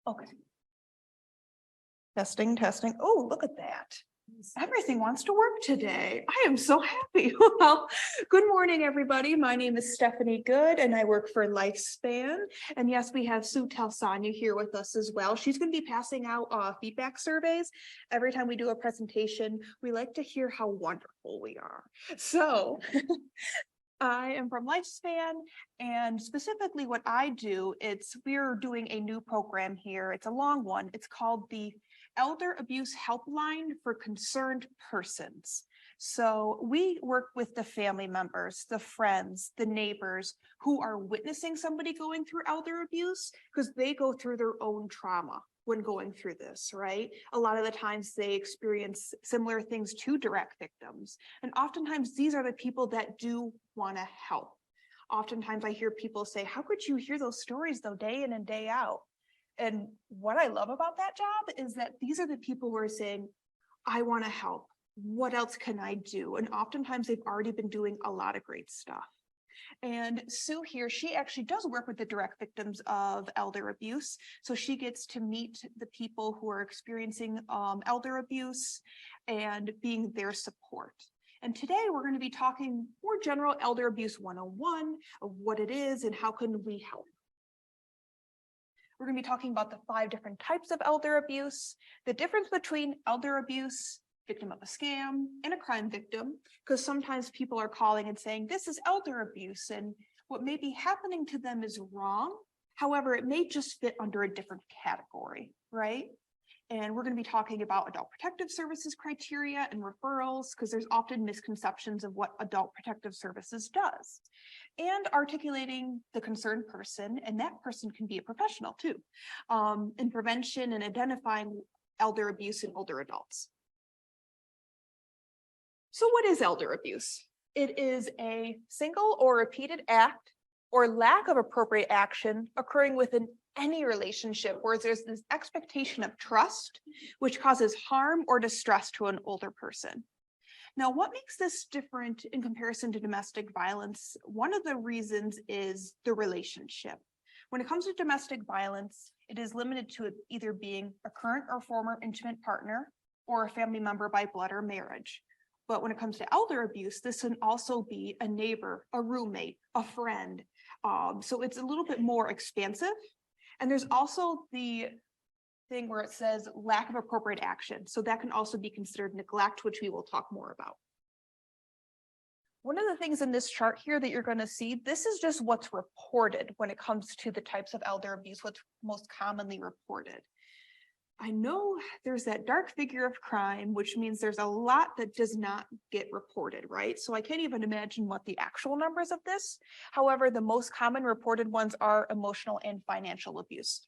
Okay. Testing, testing. Oh, look at that. Everything wants to work today. I am so happy. Well, good morning, everybody. My name is Stephanie Good, and I work for Lifespan. And yes, we have Sue Talsania here with us as well. She's going to be passing out feedback surveys. Every time we do a presentation, we like to hear how wonderful we are. So I am from Lifespan, and specifically what I do, we're doing a new program here. It's a long one. It's called the Elder Abuse Helpline for Concerned Persons. So we work with the family members, the friends, the neighbors who are witnessing somebody going through elder abuse because they go through their own trauma when going through this, right? A lot of the times they experience similar things to direct victims. And oftentimes these are the people that do want to help. Oftentimes I hear people say, how could you hear those stories though, day in and day out? And what I love about that job is that these are the people who are saying, I want to help. What else can I do? And oftentimes they've already been doing a lot of great stuff. And Sue here, she actually does work with the direct victims of elder abuse. So she gets to meet the people who are experiencing elder abuse and being their support. And today we're going to be talking more general elder abuse 101 of what it is and how can we help. We're going to be talking about the 5 different types of elder abuse, the difference between elder abuse, victim of a scam, and a crime victim, because sometimes people are calling and saying, this is elder abuse, and what may be happening to them is wrong. However, it may just fit under a different category, right? And we're going to be talking about adult protective services criteria and referrals, because there's often misconceptions of what adult protective services does. And articulating the concerned person, and that person can be a professional too, in prevention and identifying elder abuse in older adults. So what is elder abuse? It is a single or repeated act or lack of appropriate action occurring within any relationship where there's this expectation of trust, which causes harm or distress to an older person. Now, what makes this different in comparison to domestic violence? One of the reasons is the relationship. When it comes to domestic violence, it is limited to either being a current or former intimate partner or a family member by blood or marriage. But when it comes to elder abuse, this can also be a neighbor, a roommate, a friend. So it's a little bit more expansive. And there's also the thing where it says lack of appropriate action. So that can also be considered neglect, which we will talk more about. One of the things in this chart here that you're going to see, this is just what's reported when it comes to the types of elder abuse, what's most commonly reported. I know there's that dark figure of crime, which means there's a lot that does not get reported, right? So I can't even imagine what the actual numbers of this. However, the most common reported ones are emotional and financial abuse.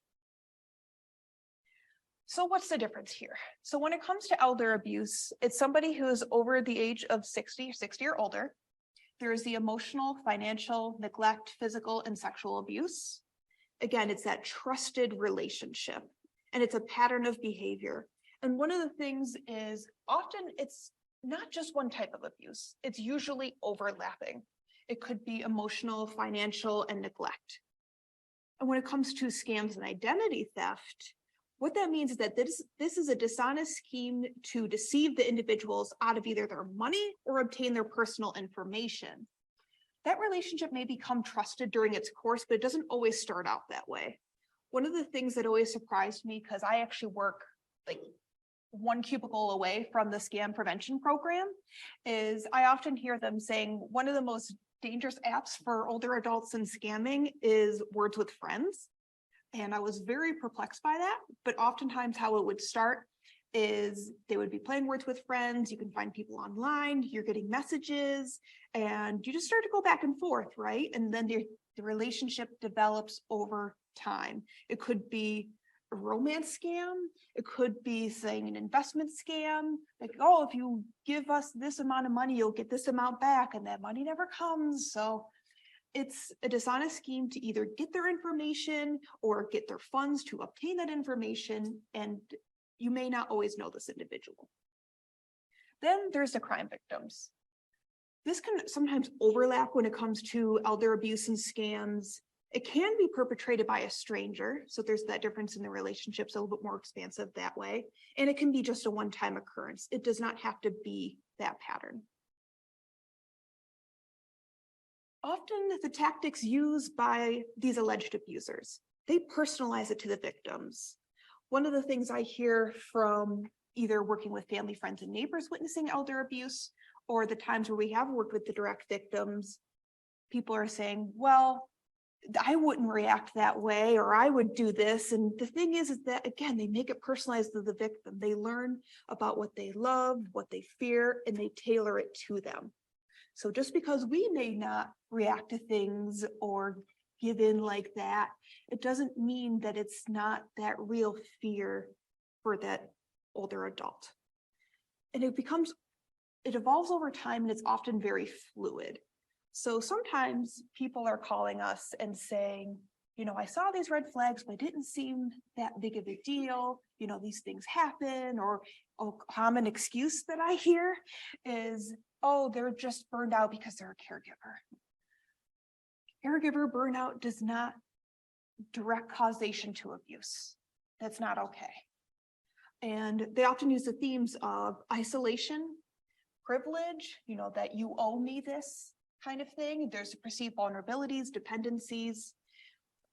So what's the difference here? So when it comes to elder abuse, it's somebody who is over the age of 60 or older. There is the emotional, financial, neglect, physical, and sexual abuse. Again, it's that trusted relationship. And it's a pattern of behavior. And one of the things is often it's not just one type of abuse. It's usually overlapping. It could be emotional, financial, and neglect. And when it comes to scams and identity theft, what that means is that this is a dishonest scheme to deceive the individuals out of either their money or obtain their personal information. That relationship may become trusted during its course, but it doesn't always start out that way. One of the things that always surprised me, because I actually work like one cubicle away from the scam prevention program, is I often hear them saying one of the most dangerous apps for older adults in scamming is Words with Friends. And I was very perplexed by that, but oftentimes how it would start is they would be playing Words with Friends. You can find people online, you're getting messages, and you just start to go back and forth, right? And then the relationship develops over time. It could be a romance scam. It could be saying an investment scam, like, oh, if you give us this amount of money, you'll get this amount back, and that money never comes. So it's a dishonest scheme to either get their information or get their funds to obtain that information, and you may not always know this individual. Then there's the crime victims. This can sometimes overlap when it comes to elder abuse and scams. It can be perpetrated by a stranger. So there's that difference in the relationships, a little bit more expansive that way. And it can be just a one-time occurrence. It does not have to be that pattern. Often the tactics used by these alleged abusers, they personalize it to the victims. One of the things I hear from either working with family, friends, and neighbors witnessing elder abuse, or the times where we have worked with the direct victims, people are saying, well, I wouldn't react that way, or I would do this. And the thing is that, again, they make it personalized to the victim. They learn about what they love, what they fear, and they tailor it to them. So just because we may not react to things or give in like that, it doesn't mean that it's not that real fear for that older adult. And it evolves over time, and it's often very fluid. So sometimes people are calling us and saying, I saw these red flags, but it didn't seem that big of a deal. These things happen. Or a common excuse that I hear is, oh, they're just burned out because they're a caregiver. Caregiver burnout does not direct causation to abuse. That's not okay. And they often use the themes of isolation, privilege, that you owe me this kind of thing. There's perceived vulnerabilities, dependencies.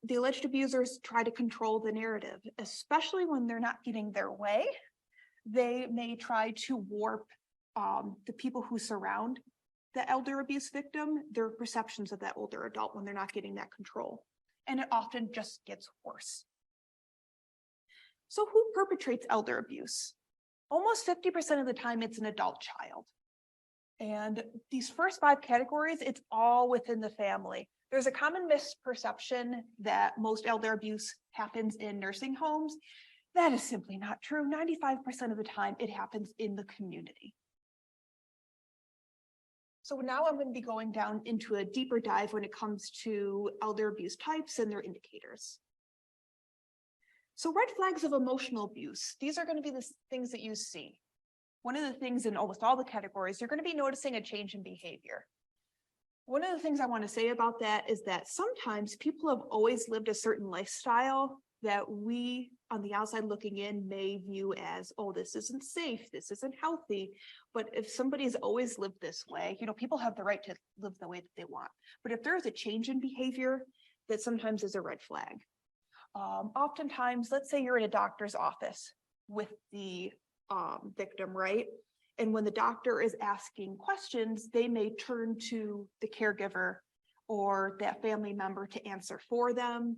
The alleged abusers try to control the narrative, especially when they're not getting their way. They may try to warp the people who surround the elder abuse victim, their perceptions of that older adult when they're not getting that control. And it often just gets worse. So who perpetrates elder abuse? Almost 50% of the time, it's an adult child. And these first 5 categories, it's all within the family. There's a common misperception that most elder abuse happens in nursing homes. That is simply not true. 95% of the time, it happens in the community. So now I'm going to be going down into a deeper dive when it comes to elder abuse types and their indicators. So red flags of emotional abuse, these are going to be the things that you see. One of the things in almost all the categories, you're going to be noticing a change in behavior. One of the things I want to say about that is that sometimes people have always lived a certain lifestyle that we on the outside looking in may view as, oh, this isn't safe, this isn't healthy. But if somebody's always lived this way, people have the right to live the way that they want. But if there's a change in behavior, that sometimes is a red flag. Oftentimes, let's say you're in a doctor's office with the victim, right? And when the doctor is asking questions, they may turn to the caregiver or that family member to answer for them.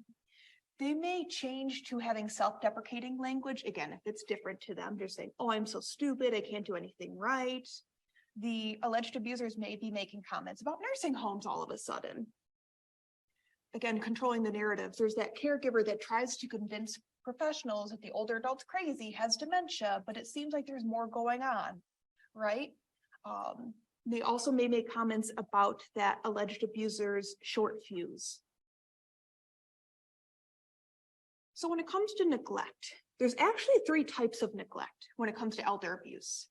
They may change to having self-deprecating language. Again, if it's different to them, they're saying, oh, I'm so stupid, I can't do anything right. The alleged abusers may be making comments about nursing homes all of a sudden. Again, controlling the narratives. There's that caregiver that tries to convince professionals that the older adult's crazy, has dementia, but it seems like there's more going on, right? They also may make comments about that alleged abuser's short fuse. So when it comes to neglect, there's actually 3 types of neglect when it comes to elder abuse.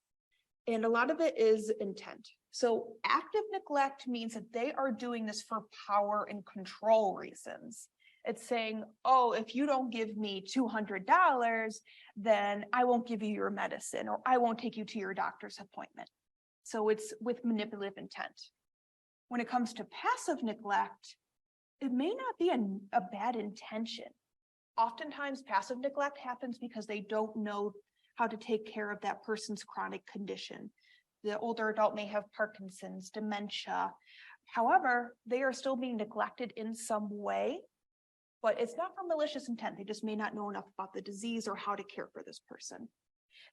And a lot of it is intent. So active neglect means that they are doing this for power and control reasons. It's saying, oh, if you don't give me $200, then I won't give you your medicine, or I won't take you to your doctor's appointment. So it's with manipulative intent. When it comes to passive neglect, it may not be a bad intention. Oftentimes, passive neglect happens because they don't know how to take care of that person's chronic condition. The older adult may have Parkinson's, dementia. However, they are still being neglected in some way, but it's not for malicious intent. They just may not know enough about the disease or how to care for this person.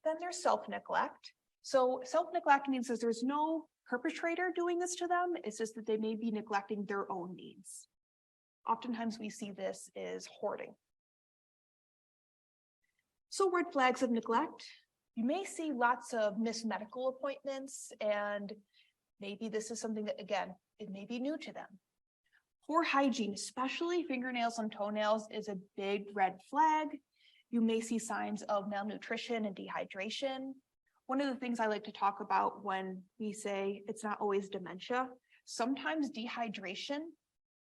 Then there's self-neglect. So self-neglect means that there's no perpetrator doing this to them. It's just that they may be neglecting their own needs. Oftentimes we see this as hoarding. So red flags of neglect. You may see lots of missed medical appointments, and maybe this is something that, again, it may be new to them. Poor hygiene, especially fingernails and toenails, is a big red flag. You may see signs of malnutrition and dehydration. One of the things I like to talk about when we say it's not always dementia, sometimes dehydration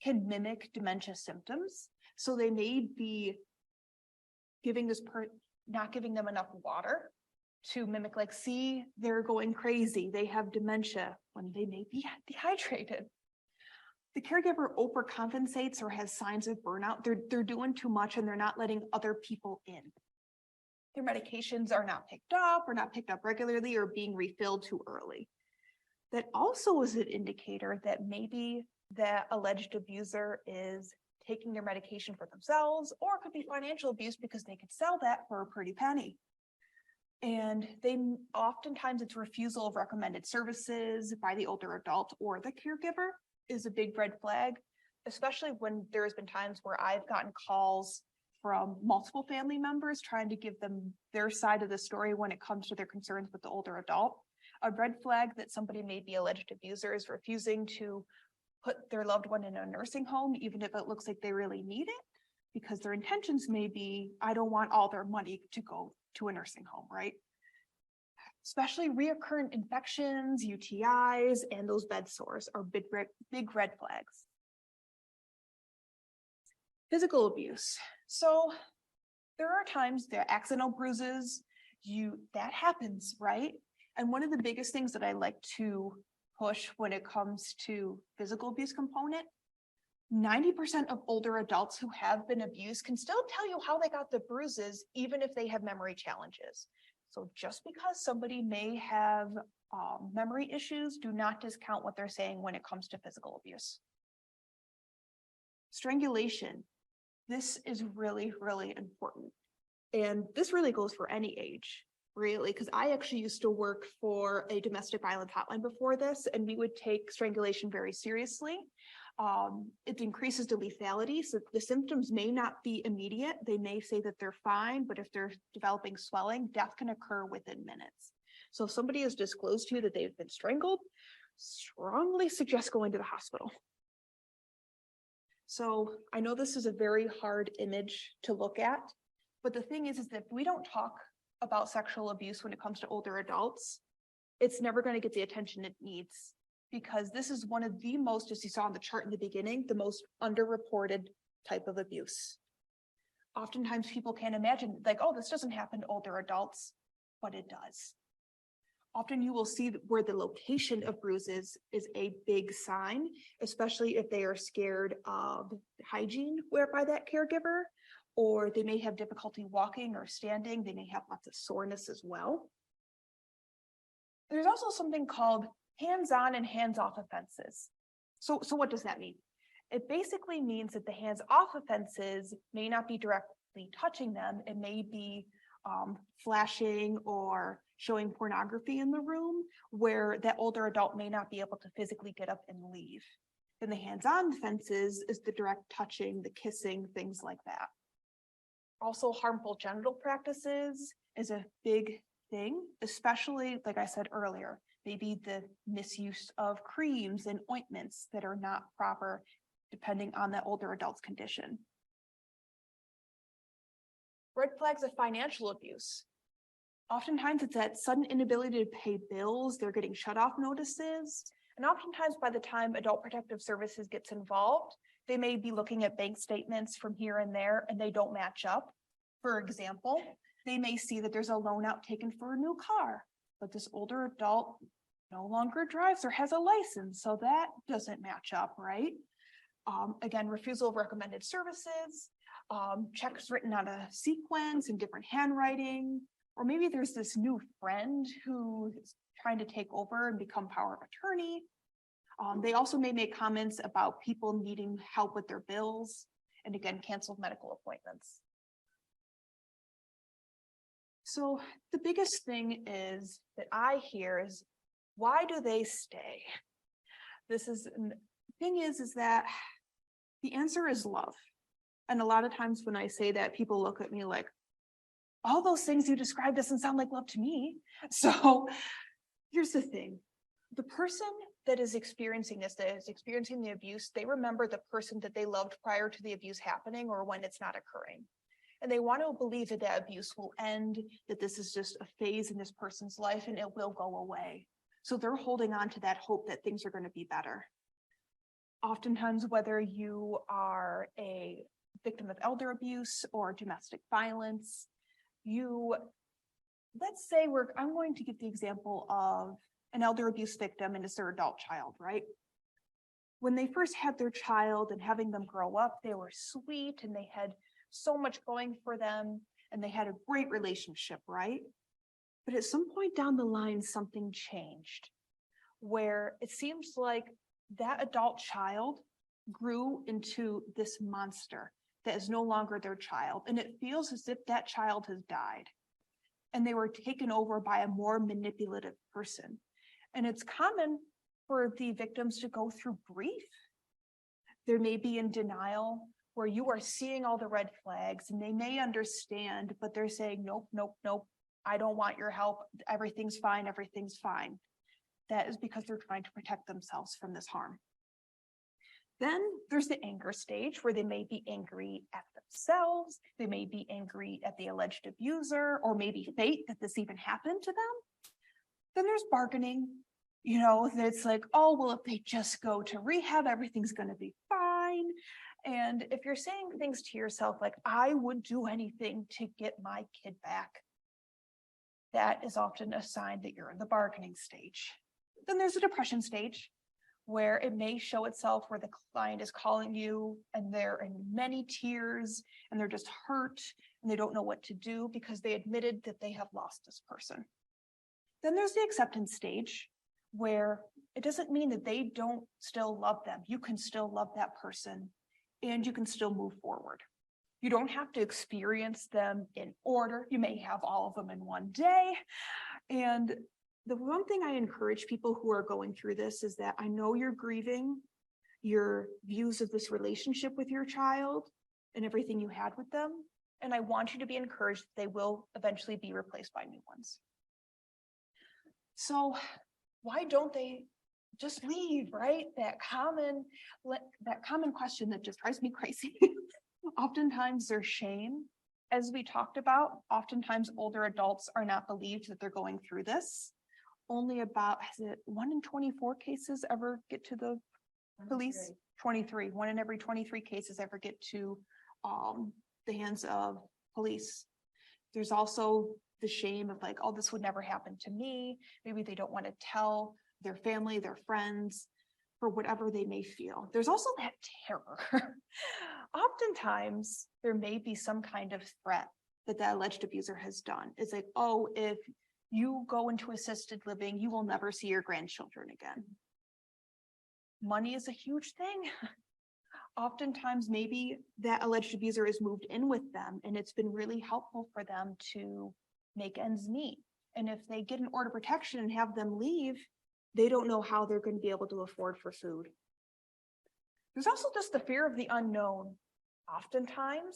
can mimic dementia symptoms. So they may be giving not giving them enough water to mimic, like, see, they're going crazy. They have dementia when they may be dehydrated. The caregiver overcompensates or has signs of burnout. They're doing too much and they're not letting other people in. Their medications are not picked up or not picked up regularly or being refilled too early. That also is an indicator that maybe that alleged abuser is taking their medication for themselves, or it could be financial abuse because they could sell that for a pretty penny. And oftentimes it's refusal of recommended services by the older adult or the caregiver is a big red flag, especially when there's been times where I've gotten calls from multiple family members trying to give them their side of the story when it comes to their concerns with the older adult. A red flag that somebody may be alleged abuser is refusing to put their loved one in a nursing home, even if it looks like they really need it, because their intentions may be, I don't want all their money to go to a nursing home, right? Especially reoccurrent infections, UTIs, and those bed sores are big red flags. Physical abuse. So there are times there are accidental bruises, that happens, right? And one of the biggest things that I like to push when it comes to physical abuse component, 90% of older adults who have been abused can still tell you how they got the bruises, even if they have memory challenges. So just because somebody may have memory issues, do not discount what they're saying when it comes to physical abuse. Strangulation. This is really, really important. And this really goes for any age, really, because I actually used to work for a domestic violence hotline before this, and we would take strangulation very seriously. It increases the lethality, so the symptoms may not be immediate. They may say that they're fine, but if they're developing swelling, death can occur within minutes. So if somebody has disclosed to you that they've been strangled, strongly suggest going to the hospital. So I know this is a very hard image to look at, but the thing is that if we don't talk about sexual abuse when it comes to older adults, it's never going to get the attention it needs, because this is one of the most, as you saw on the chart in the beginning, the most underreported type of abuse. Oftentimes people can't imagine, like, oh, this doesn't happen to older adults, but it does. Often you will see where the location of bruises is a big sign, especially if they are scared of hygiene by that caregiver, or they may have difficulty walking or standing. They may have lots of soreness as well. There's also something called hands-on and hands-off offenses. So what does that mean? It basically means that the hands-off offenses may not be directly touching them. It may be flashing or showing pornography in the room, where that older adult may not be able to physically get up and leave. And the hands-on offenses is the direct touching, the kissing, things like that. Also, harmful genital practices is a big thing, especially, like I said earlier, maybe the misuse of creams and ointments that are not proper, depending on that older adult's condition. Red flags of financial abuse. Oftentimes it's that sudden inability to pay bills, they're getting shut-off notices, and oftentimes by the time Adult Protective Services gets involved, they may be looking at bank statements from here and there, and they don't match up. For example, they may see that there's a loan out taken for a new car, but this older adult no longer drives or has a license, so that doesn't match up, right? Again, refusal of recommended services, checks written on a sequence in different handwriting, or maybe there's this new friend who is trying to take over and become power of attorney. They also may make comments about people needing help with their bills, and again, canceled medical appointments. So the biggest thing is that I hear is, why do they stay? Thing is that the answer is love. And a lot of times when I say that, people look at me like, all those things you described doesn't sound like love to me. So here's the thing. The person that is experiencing this, that is experiencing the abuse, they remember the person that they loved prior to the abuse happening or when it's not occurring. And they want to believe that that abuse will end, that this is just a phase in this person's life and it will go away. So they're holding on to that hope that things are going to be better. Oftentimes, whether you are a victim of elder abuse or domestic violence, let's say I'm going to give the example of an elder abuse victim and it's their adult child, right? When they first had their child and having them grow up, they were sweet and they had so much going for them and they had a great relationship, right? But at some point down the line, something changed where it seems like that adult child grew into this monster that is no longer their child. And it feels as if that child has died and they were taken over by a more manipulative person. And it's common for the victims to go through grief. There may be in denial where you are seeing all the red flags and they may understand, but they're saying, nope, nope, nope, I don't want your help. Everything's fine, everything's fine. That is because they're trying to protect themselves from this harm. Then there's the anger stage where they may be angry at themselves. They may be angry at the alleged abuser or maybe fate that this even happened to them. Then there's bargaining, it's like, oh, well, if they just go to rehab, everything's going to be fine. And if you're saying things to yourself like, I would do anything to get my kid back, that is often a sign that you're in the bargaining stage. Then there's a depression stage where it may show itself where the client is calling you and they're in many tears and they're just hurt and they don't know what to do because they admitted that they have lost this person. Then there's the acceptance stage where it doesn't mean that they don't still love them. You can still love that person and you can still move forward. You don't have to experience them in order. You may have all of them in one day. And the one thing I encourage people who are going through this is that I know you're grieving your views of this relationship with your child and everything you had with them. And I want you to be encouraged that they will eventually be replaced by new ones. So why don't they just leave, right? That common question that just drives me crazy. Oftentimes there's shame. As we talked about, oftentimes older adults are not believed that they're going through this. Only about, 1 in 24 cases ever get to the police? 23. 1 in every 23 cases ever get to the hands of police. There's also the shame of like, oh, this would never happen to me. Maybe they don't want to tell their family, their friends, for whatever they may feel. There's also that terror. Oftentimes, there may be some kind of threat that the alleged abuser has done. It's like, oh, if you go into assisted living, you will never see your grandchildren again. Money is a huge thing. Oftentimes, maybe that alleged abuser is moved in with them and it's been really helpful for them to make ends meet. And if they get an order of protection and have them leave, they don't know how they're going to be able to afford for food. There's also just the fear of the unknown. Oftentimes,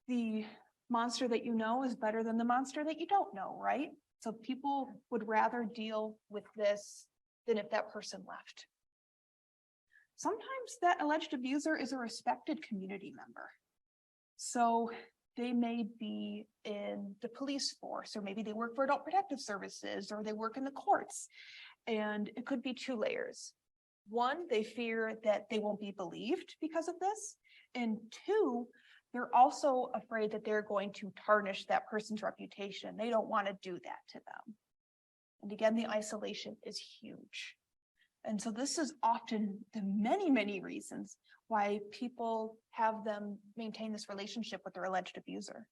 the monster that you know is better than the monster that you don't know, right? So people would rather deal with this than if that person left. Sometimes that alleged abuser is a respected community member. So they may be in the police force, or maybe they work for Adult Protective Services, or they work in the courts. And it could be 2 layers. 1, they fear that they won't be believed because of this. And 2, they're also afraid that they're going to tarnish that person's reputation. They don't want to do that to them. And again, the isolation is huge. And so this is often the many, many reasons why people have them maintain this relationship with their alleged abuser.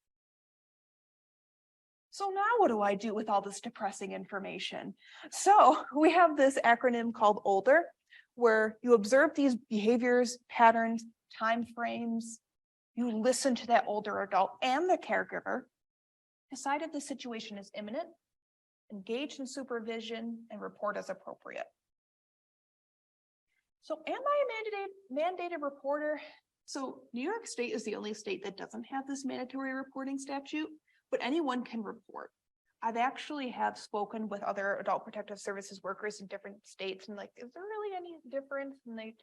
So now what do I do with all this depressing information? So we have this acronym called OLDER, where you observe these behaviors, patterns, time frames. You listen to that older adult and the caregiver, decide if the situation is imminent, engage in supervision, and report as appropriate. So am I a mandated reporter? So New York State is the only state that doesn't have this mandatory reporting statute, but anyone can report. I've actually have spoken with other adult protective services workers in different states and like, is there really any difference? And they,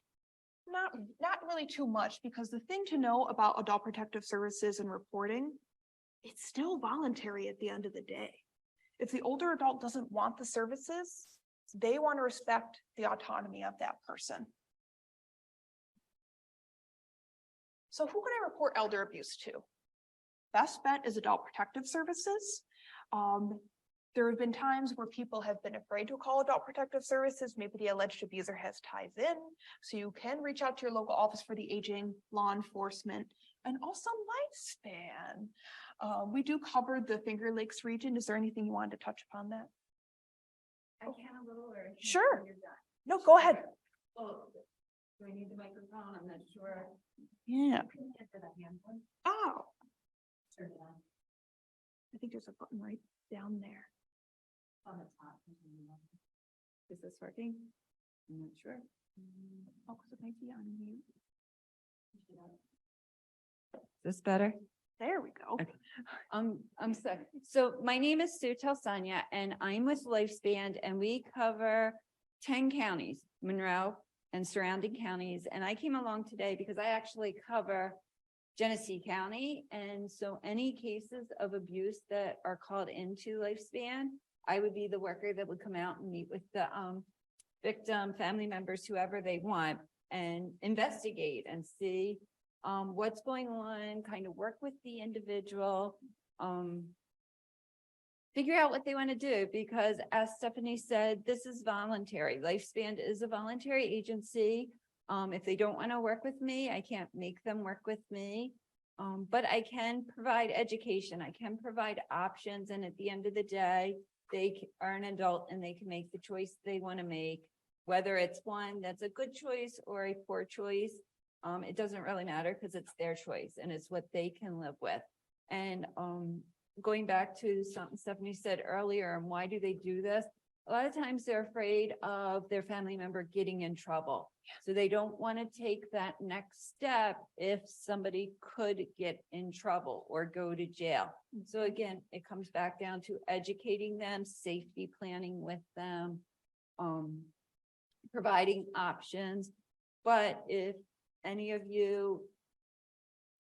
not really too much, because the thing to know about adult protective services and reporting, it's still voluntary at the end of the day. If the older adult doesn't want the services, they want to respect the autonomy of that person. So who can I report elder abuse to? Best bet is Adult Protective Services. There have been times where people have been afraid to call Adult Protective Services. Maybe the alleged abuser has ties in. So you can reach out to your local office for the aging, law enforcement, and also Lifespan. We do cover the Finger Lakes region. Is there anything you wanted to touch upon that? I can a little or. Sure. You're done. No, go ahead. Oh, do I need the microphone? I'm not sure. Yeah. Couldn't get to the hand one. Oh, Turn it on. I think there's a button right down there. On the top. Is this working? I'm not sure. Oh, because it might be on mute. Is this better? There we go. Okay. I'm sorry. So my name is Talsania and I'm with Lifespan and we cover 10 counties, Monroe and surrounding counties. And I came along today because I actually cover Genesee County. And so any cases of abuse that are called into Lifespan, I would be the worker that would come out and meet with the victim, family members, whoever they want, and investigate and see what's going on, kind of work with the individual, figure out what they want to do, because as Stephanie said, this is voluntary. Lifespan is a voluntary agency. If they don't want to work with me, I can't make them work with me. But I can provide education. I can provide options. And at the end of the day, they are an adult and they can make the choice they want to make, whether it's one that's a good choice or a poor choice. It doesn't really matter because it's their choice and it's what they can live with. And going back to something Stephanie said earlier, and why do they do this? A lot of times they're afraid of their family member getting in trouble. So they don't want to take that next step if somebody could get in trouble or go to jail. So again, it comes back down to educating them, safety planning with them, providing options. But if any of you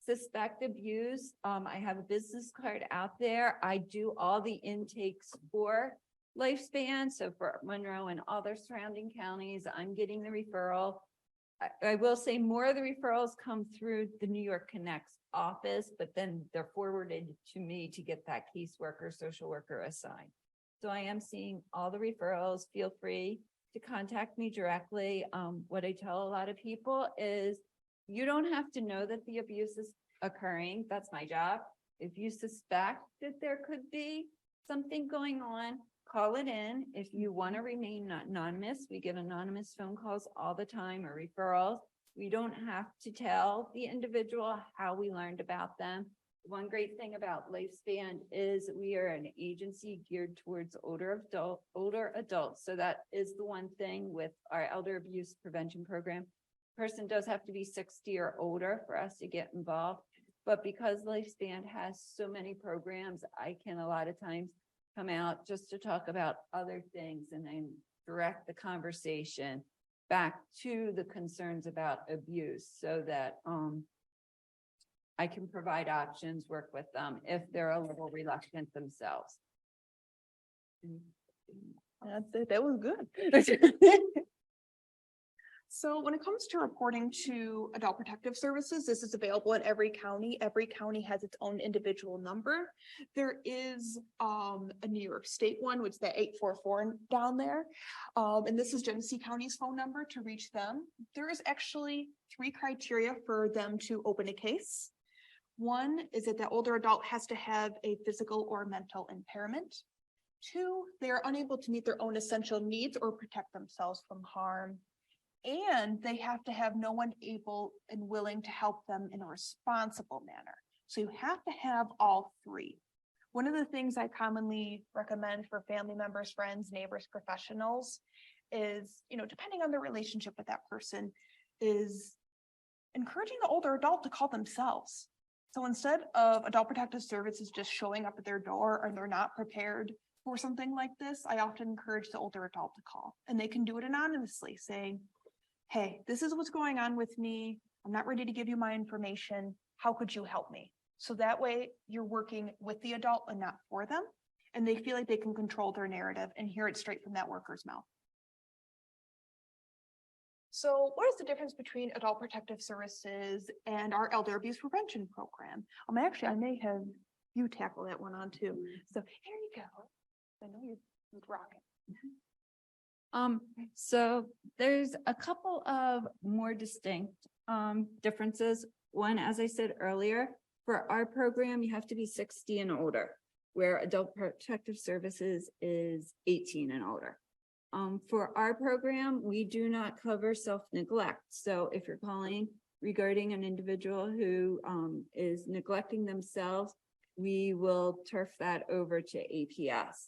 suspect abuse, I have a business card out there. I do all the intakes for Lifespan. So for Monroe and all their surrounding counties, I'm getting the referral. I will say more of the referrals come through the New York Connects office, but then they're forwarded to me to get that caseworker, social worker assigned. So I am seeing all the referrals. Feel free to contact me directly. What I tell a lot of people is you don't have to know that the abuse is occurring. That's my job. If you suspect that there could be something going on, call it in. If you want to remain anonymous, we get anonymous phone calls all the time or referrals. We don't have to tell the individual how we learned about them. One great thing about Lifespan is we are an agency geared towards older adults. So that is the one thing with our elder abuse prevention program. Person does have to be 60 or older for us to get involved. But because Lifespan has so many programs, I can a lot of times come out just to talk about other things and then direct the conversation back to the concerns about abuse so that I can provide options, work with them if they're a little reluctant themselves. That was good. So when it comes to reporting to Adult Protective Services, this is available in every county. Every county has its own individual number. There is a New York State one, which is the 844 down there. And this is Genesee County's phone number to reach them. There is actually 3 criteria for them to open a case. One is that the older adult has to have a physical or mental impairment. 2, they are unable to meet their own essential needs or protect themselves from harm. And they have to have no one able and willing to help them in a responsible manner. So you have to have all 3. One of the things I commonly recommend for family members, friends, neighbors, professionals is, depending on the relationship with that person, is encouraging the older adult to call themselves. So instead of Adult Protective Services just showing up at their door and they're not prepared for something like this, I often encourage the older adult to call, and they can do it anonymously, saying, hey, this is what's going on with me. I'm not ready to give you my information. How could you help me? So that way you're working with the adult and not for them. And they feel like they can control their narrative and hear it straight from that worker's mouth. So what is the difference between adult protective services and our elder abuse prevention program? Actually, I may have you tackle that one on too. So here you go. I know you're rocking. So there's a couple of more distinct differences. One, as I said earlier, for our program, you have to be 60 and older, where adult protective services is 18 and older. For our program, we do not cover self-neglect. So if you're calling regarding an individual who is neglecting themselves, we will turf that over to APS.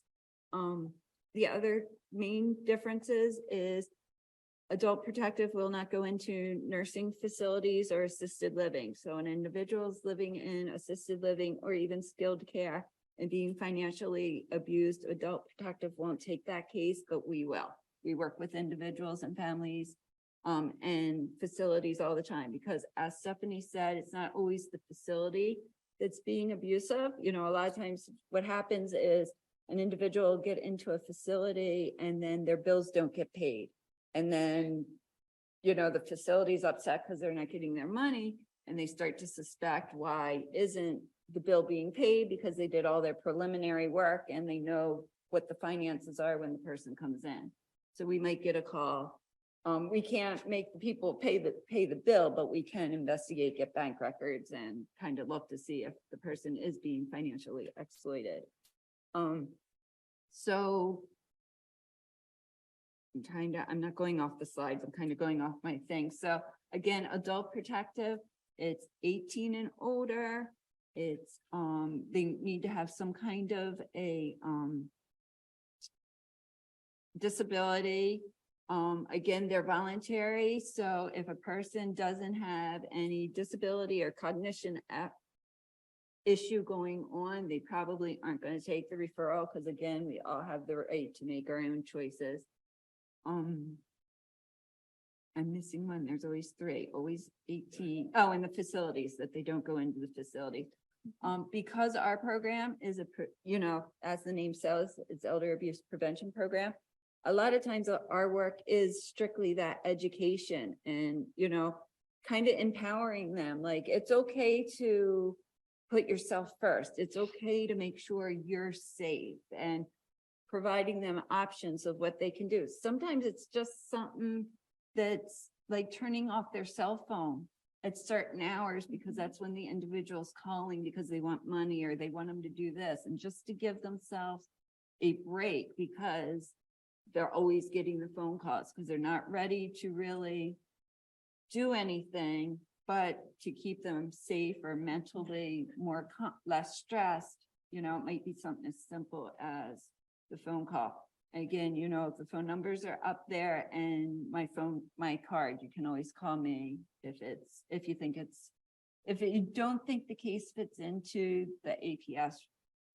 The other main differences is adult protective will not go into nursing facilities or assisted living. So an individual is living in assisted living or even skilled care and being financially abused, adult protective won't take that case, but we will. We work with individuals and families and facilities all the time, because as Stephanie said, it's not always the facility that's being abusive. You know, a lot of times what happens is an individual will get into a facility and then their bills don't get paid. And then, you know, the facility's upset because they're not getting their money, and they start to suspect, why isn't the bill being paid? Because they did all their preliminary work and they know what the finances are when the person comes in. So we might get a call. We can't make the people pay the bill, but we can investigate, get bank records, and kind of look to see if the person is being financially exploited. So I'm not going off the slides, I'm kind of going off my thing. So again, adult protective, it's 18 and older. It's, they need to have some kind of a, disability. Again, they're voluntary. So if a person doesn't have any disability or cognition issue going on, they probably aren't going to take the referral, because again, we all have the right to make our own choices. I'm missing one. There's always 3, always 18. Oh, and the facilities, that they don't go into the facility. Because our program is as the name says, it's elder abuse prevention program. A lot of times our work is strictly that education and, kind of empowering them. Like, it's okay to put yourself first. It's okay to make sure you're safe, and providing them options of what they can do. Sometimes it's just something that's like turning off their cell phone at certain hours, because that's when the individual's calling because they want money or they want them to do this, and just to give themselves a break, because they're always getting the phone calls because they're not ready to really do anything, but to keep them safe or mentally less stressed, it might be something as simple as the phone call. Again, if the phone numbers are up there and my card, you can always call me if you don't think the case fits into the APS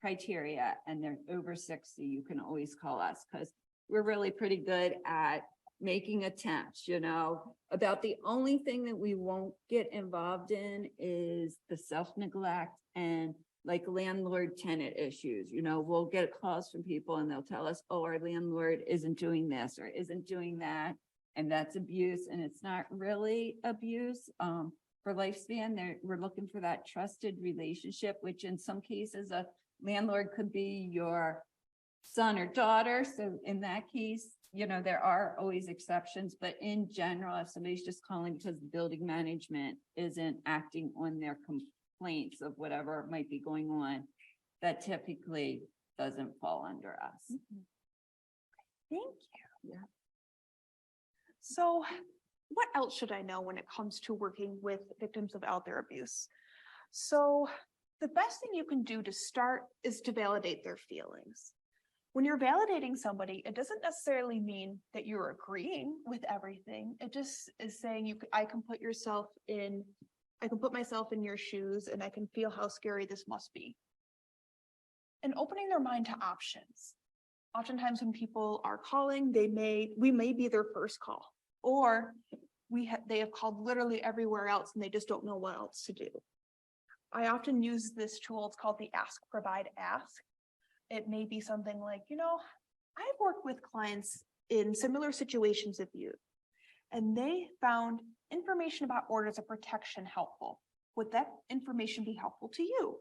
criteria and they're over 60, you can always call us, because we're really pretty good at making attempts. About the only thing that we won't get involved in is the self-neglect and like landlord tenant issues. We'll get calls from people and they'll tell us, oh, our landlord isn't doing this or isn't doing that, and that's abuse. And it's not really abuse. For Lifespan, we're looking for that trusted relationship, which in some cases a landlord could be your son or daughter. So in that case, there are always exceptions, but in general, if somebody's just calling because the building management isn't acting on their complaints of whatever might be going on, that typically doesn't fall under us. Mm-hmm. Thank you. Yeah. So what else should I know when it comes to working with victims of elder abuse? So the best thing you can do to start is to validate their feelings. When you're validating somebody, it doesn't necessarily mean that you're agreeing with everything. It just is saying I can put myself in your shoes, and I can feel how scary this must be. And opening their mind to options. Oftentimes when people are calling, we may be their first call, or they have called literally everywhere else and they just don't know what else to do. I often use this tool. It's called the Ask, Provide, Ask. It may be something like, I've worked with clients in similar situations of you. and they found information about orders of protection helpful. Would that information be helpful to you?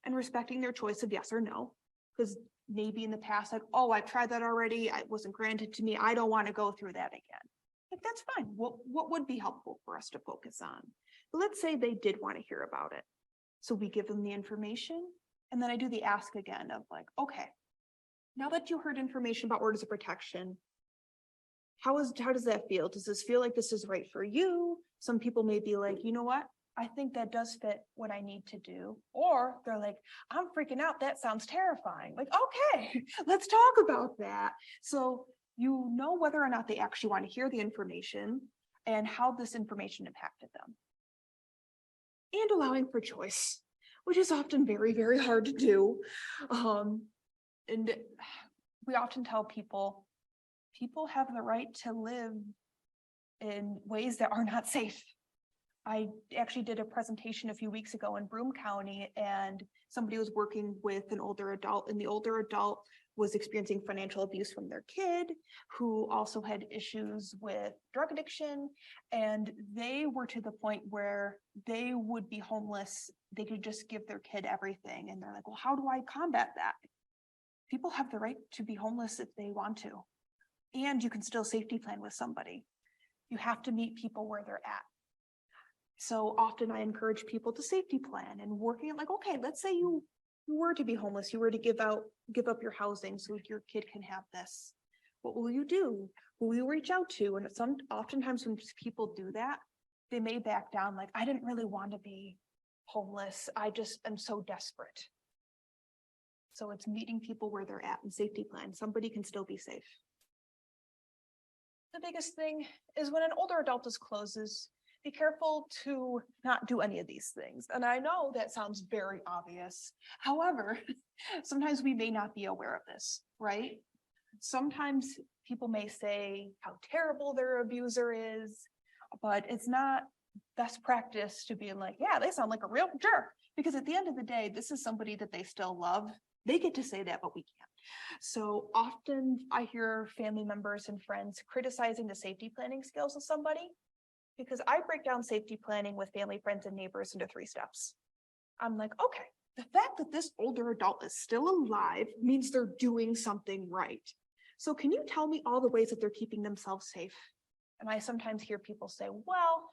And respecting their choice of yes or no, because maybe in the past, like, oh, I tried that already. It wasn't granted to me. I don't want to go through that again. Like, that's fine. What would be helpful for us to focus on? But let's say they did want to hear about it. So we give them the information, and then I do the ask again of like, okay, now that you heard information about orders of protection, how does that feel? Does this feel like this is right for you? Some people may be like, you know what? I think that does fit what I need to do. Or they're like, I'm freaking out. That sounds terrifying. Like, okay, let's talk about that. So you know whether or not they actually want to hear the information and how this information impacted them. And allowing for choice, which is often very, very hard to do. And we often tell people have the right to live in ways that are not safe. I actually did a presentation a few weeks ago in Broome County, and somebody was working with an older adult, and the older adult was experiencing financial abuse from their kid, who also had issues with drug addiction, and they were to the point where they would be homeless. They could just give their kid everything, and they're like, well, how do I combat that? People have the right to be homeless if they want to, and you can still safety plan with somebody. You have to meet people where they're at. So often I encourage people to safety plan and working at like, okay, let's say you were to be homeless, you were to give up your housing so your kid can have this. What will you do? Who will you reach out to? And oftentimes when people do that, they may back down like, I didn't really want to be homeless. I just am so desperate. So it's meeting people where they're at and safety plan. Somebody can still be safe. The biggest thing is when an older adult discloses, be careful to not do any of these things. And I know that sounds very obvious. However, sometimes we may not be aware of this, right? Sometimes people may say how terrible their abuser is, but it's not best practice to be like, yeah, they sound like a real jerk. Because at the end of the day, this is somebody that they still love. They get to say that, but we can't. So often I hear family members and friends criticizing the safety planning skills of somebody, because I break down safety planning with family, friends, and neighbors into 3 steps. I'm like, okay, the fact that this older adult is still alive means they're doing something right. So can you tell me all the ways that they're keeping themselves safe? And I sometimes hear people say, well,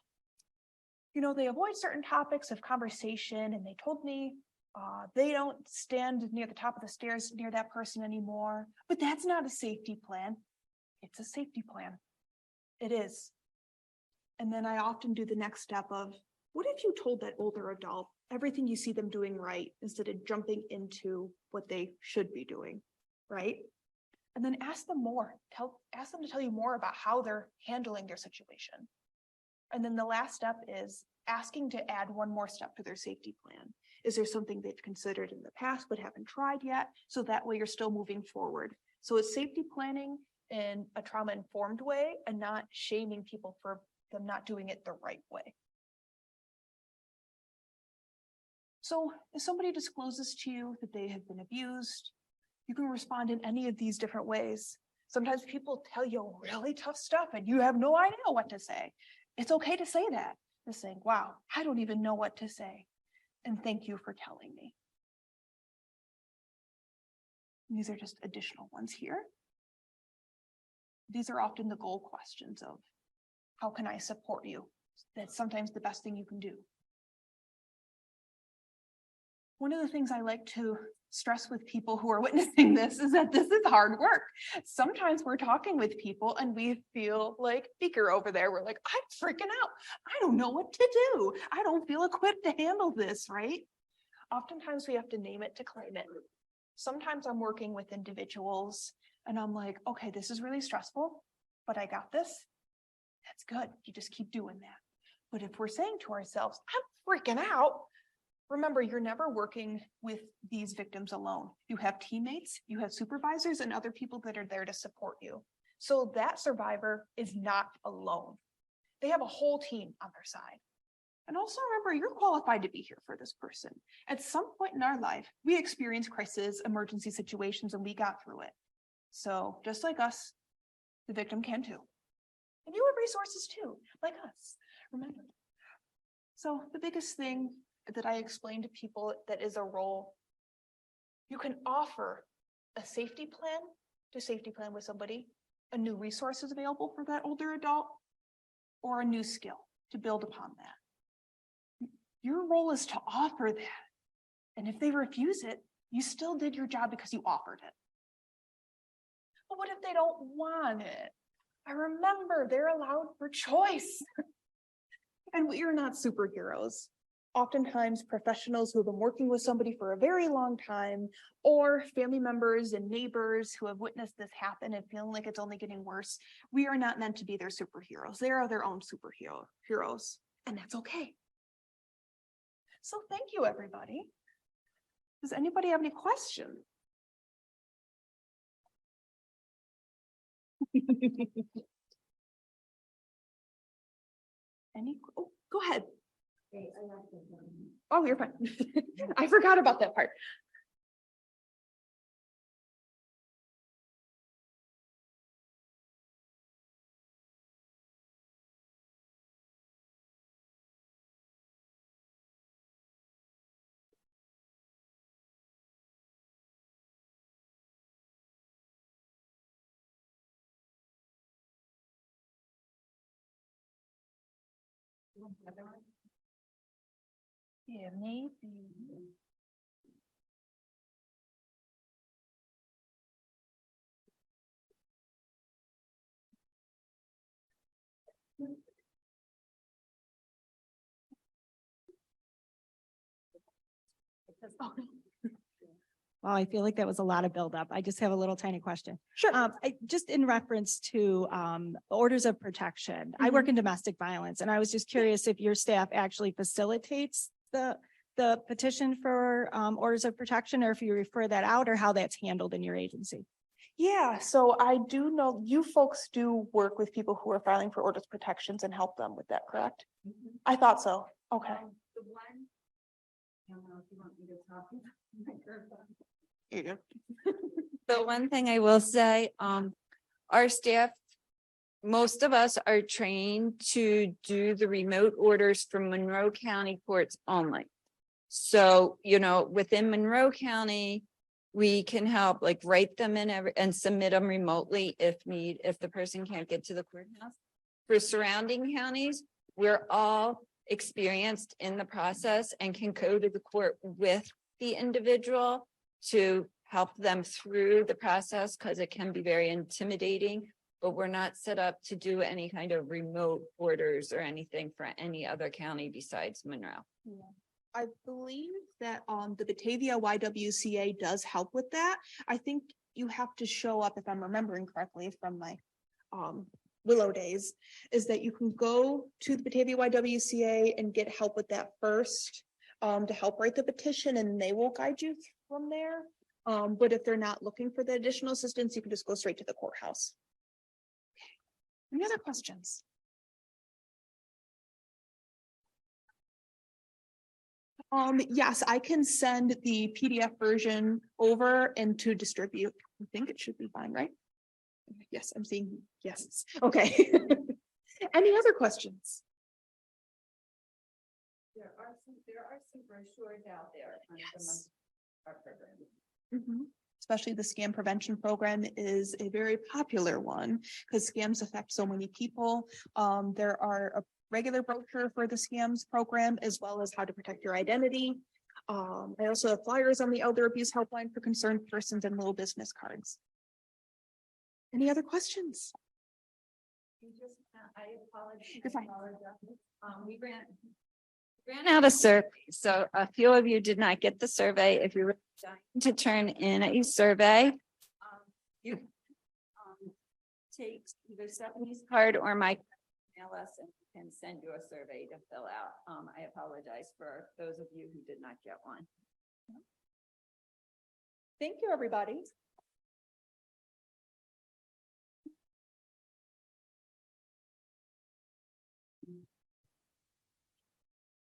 you know, they avoid certain topics of conversation, and they told me they don't stand near the top of the stairs near that person anymore. But that's not a safety plan. It's a safety plan. It is. And then I often do the next step of, what if you told that older adult everything you see them doing right instead of jumping into what they should be doing, right? And then ask them more. Ask them to tell you more about how they're handling their situation. And then the last step is asking to add one more step to their safety plan. Is there something they've considered in the past but haven't tried yet? So that way you're still moving forward. So it's safety planning in a trauma-informed way and not shaming people for them not doing it the right way. So if somebody discloses to you that they have been abused, you can respond in any of these different ways. Sometimes people tell you really tough stuff and you have no idea what to say. It's okay to say that. Just saying, wow, I don't even know what to say. And thank you for telling me. These are just additional ones here. These are often the goal questions of, how can I support you? That's sometimes the best thing you can do. One of the things I like to stress with people who are witnessing this is that this is hard work. Sometimes we're talking with people and we feel like Beaker over there. We're like, I'm freaking out. I don't know what to do. I don't feel equipped to handle this, right? Oftentimes we have to name it to claim it. Sometimes I'm working with individuals and I'm like, okay, this is really stressful, but I got this. That's good. You just keep doing that. But if we're saying to ourselves, I'm freaking out, remember, you're never working with these victims alone. You have teammates, you have supervisors, and other people that are there to support you. So that survivor is not alone. They have a whole team on their side. And also remember, you're qualified to be here for this person. At some point in our life, we experience crisis, emergency situations, and we got through it. So just like us, the victim can too. And you have resources too, like us, remember. So the biggest thing that I explain to people that is a role, you can offer a safety plan with somebody, a new resource is available for that older adult, or a new skill to build upon that. Your role is to offer that. And if they refuse it, you still did your job because you offered it. But what if they don't want it? I remember they're allowed for choice. And we are not superheroes. Oftentimes professionals who have been working with somebody for a very long time, or family members and neighbors who have witnessed this happen and feeling like it's only getting worse. We are not meant to be their superheroes. They are their own heroes, and that's okay. So thank you, everybody. Does anybody have any questions? Oh, go ahead. Oh, you're fine. I forgot about that part. Yeah, maybe. Well, I feel like that was a lot of buildup. I just have a little tiny question. Sure. Just in reference to orders of protection. I work in domestic violence, and I was just curious if your staff actually facilitates the petition for orders of protection, or if you refer that out, or how that's handled in your agency. Yeah, so I do know you folks do work with people who are filing for orders of protections and help them with that, correct? I thought so. Okay. The one, I don't know if you want me to talk. Here you go. The one thing I will say, our staff, most of us are trained to do the remote orders from Monroe County courts only. So, within Monroe County, we can help like write them in and submit them remotely if the person can't get to the courthouse. For surrounding counties, we're all experienced in the process and can go to the court with the individual to help them through the process, because it can be very intimidating, but we're not set up to do any kind of remote orders or anything for any other county besides Monroe. Yeah. I believe that the Batavia YWCA does help with that. I think you have to show up, if I'm remembering correctly from my Willow days, is that you can go to the Batavia YWCA and get help with that first to help write the petition, and they will guide you from there. But if they're not looking for the additional assistance, you can just go straight to the courthouse. Okay. Any other questions? Yes, I can send the PDF version over and to distribute. I think it should be fine, right? Yes, I'm seeing yes. Okay. Any other questions? There are some brochures out there. Yes. Our program. Especially the scam prevention program is a very popular one because scams affect so many people. There are a regular brochure for the scams program, as well as how to protect your identity. I also have flyers on the elder abuse helpline for concerned persons and little business cards. Any other questions? I apologize. You're fine. We ran out of survey, so a few of you did not get the survey. If you were dying to turn in a survey, you take either Stephanie's card or my email us, and we can send you a survey to fill out. I apologize for those of you who did not get one. Thank you, everybody.